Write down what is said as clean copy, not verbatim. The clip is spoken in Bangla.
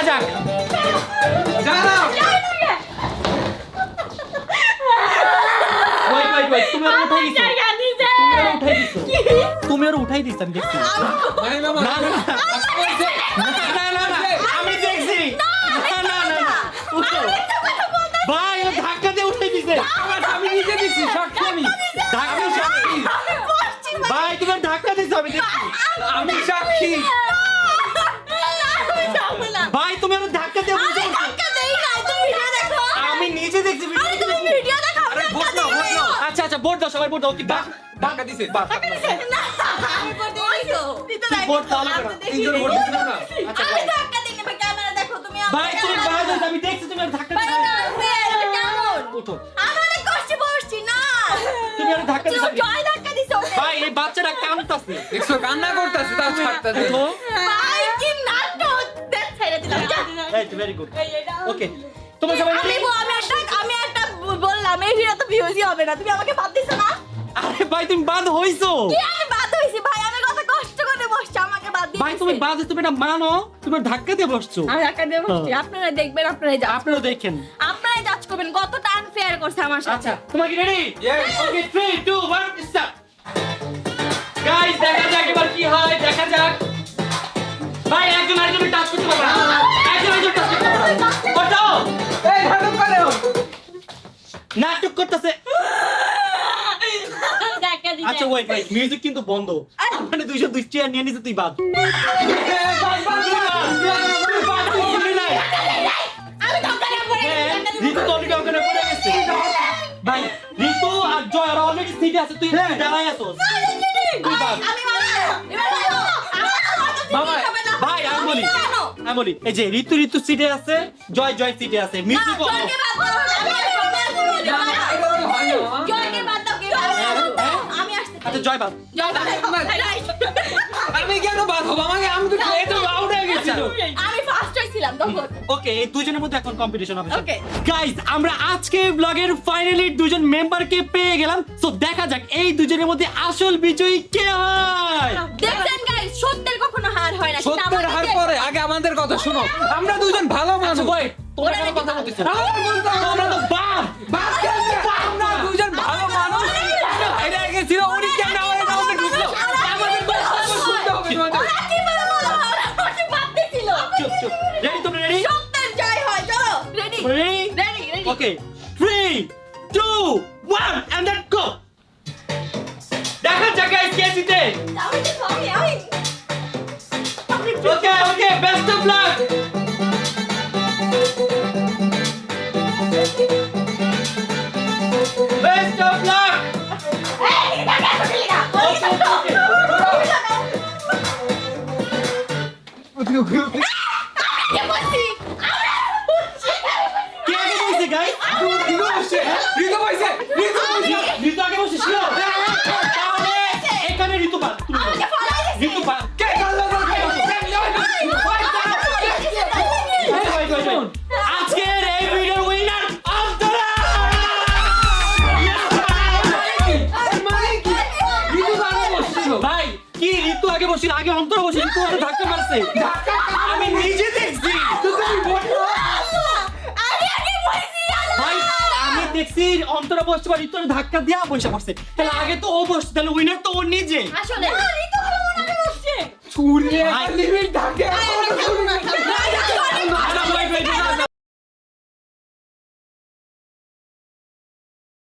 দেখা যাক। দাঁড়াও ওই তুমি আর উঠাই দিছো, তুমি আর উঠাই দিছো আমি দেখছি। ভাই মামা না না না আমি দেখছি। না উঠো ভাই ও ধাক্কা দিয়ে উঠাই দিছে। আমি নিজে দিছি সাক্ষী আমি ধাক্কা সাক্ষী ভাই তুমি ধাক্কা দিছো আমি দেখছি। আমি সাক্ষী ভাই তুমি আর ধাক্কা দিয়ে বুঝো। আমি নিজে দেখছি আরে ভোট নাও আচ্ছা আচ্ছা ভোট দাও সবাই ভোট দাও। কি টাকা দিছে ভোট দাও না তিনজন ভোট দিছিল না আচ্ছা ভাই তুমি বাজ আমি দেখছি তুমি আর ধাক্কা দিছো। উঠো তুমি আর ধাক্কা দিছো। ভাই এই বাচ্চাটা কাঁদতাছে। দেখছো কান্না করতেছে তাও ছাড়তেছে উঠো এই ভেরি গুড ওকে তোমরা সবাই ready? বললাম এই ভিডিও তো ভিউজই হবে না, তুমি আমাকে বাদ দিছো না? আরে ভাই তুমি বাদ হইছো। কি আমি বাদ হইছি ভাই? আমি কত কষ্ট করে বসছি, আমাকে বাদ দিছো। ভাই তুমি বাদ তুমি এটা মানো তুমি ধাক্কা দিয়ে বসছো। আমি একা দিয়ে বসছি, আপনারা দেখবেন, আপনারাই জাজ আপনারা দেখেন। আপনারাই জাজ করবেন কতটা আনফেয়ার করছে আমার সাথে। আচ্ছা তোমরা কি রেডি? Yes. ওকে 3 2 1 স্টার্ট। গাইস দেখা যাক এবার কি হয়, দেখা যাক। ভাই একজন আরেকজনের টাচ করতে পারবে না, একজন আরেকজন টাচ করতে পারবে না। ওঠো এই নাটক করো নাটক করতেছে। দেখা দিছে। আচ্ছা ওয়েট ভাই মিউজিক কিন্তু বন্ধ। মানে 202 চেয়ার নিয়ে নিছে তুই বাদ। আমি ধক্কা দিয়ে পড়ে গেছি, ধক্কা দিয়ে ঋতু তো অলরেডি ওখানে পড়ে গেছে। ভাই ঋতু আর জয় অলরেডি সিটে আছে, তুই দাঁড়াই আছোস। তুই বাদ। আমি মানা এবার বলো মামা, ভাই আমি বলি এই যে ঋতু সিটে আছে, জয় সিটে আছে, মিউজিক জয়কে বাদ দাও, জয়কে বাদ দাও, আমি আসতে আচ্ছা জয় বাদ। জয় বাদ আমি কেন বাদ হবো আমাকে আমি তো এই তো আউট হয়ে গেছিল আমি ফার্স্ট হইছিলাম তখন। ওকে এই দুজনের মধ্যে এখন কম্পিটিশন হবে। Okay. গাইস আমরা আজকে ব্লগের ফাইনালি দুজন মেম্বারকে পেয়ে গেলাম। সো দেখা যাক এই দুজনের মধ্যে আসল বিজয়ী কে হয়। দেখছেন গাইস, সত্যের কখনো হার হয় না। সেটা সত্যের আমাদের হার দেশ। পরে আগে আমাদের কথা শুনো আমরা দুজন ভালো মানুষ আচ্ছা ওয়েট তোমরা কেন কথা বলতেছ না? আমার বলতে হবে তোমরা তো বাদ। বাদ কেন? আমরা দুজন ভালো মানুষ এটা গেছিল উনি কেন আমাদের কাছে ঢুকলো আমাদের কথা শুনতে হবে তোমাদের ওরা কি বলে বলো, ওরা আমাকে বাদ দিছিল। চুপ রেডি তোমরা রেডি? সত্যের জয় হয়, চলো ready ready ready ready. Okay 3 2 1 and let's go. দেখা যাক গাইস কে জিতে। আমি okay best of luck. Best of luck. এই দেখা গেলি না। কে বলছি? কে আগে বসে গাইস? ঋতু বসছে ঋতু বসছে ঋতু আগে বসে ছিল। তাহলে এখানে ঋতু বাদ। তুমি বলো। আমাকে ফলাই দিছে। ঋতু বাদ। কে গালো আজকের এই ভিডিওর উইনার অন্তরা। ভাই কি ঋতু আগে বসছিল, আগে অন্তরা বসে ঋতু আগে ধাক্কা মারছে। আমি নিজে দেখছি। আমি আগে বলছি ভাই আমি দেখছি অন্তরা বসছে বা ঋতু ধাক্কা দিয়া বসে পড়ছে। তাহলে আগে তো ও বসছে, তাহলে উইনার তো ও নিজে। আসলে ঋতু ভালো মনে বসছে। ছুরিয়ে ভাই। লিমিট থাকে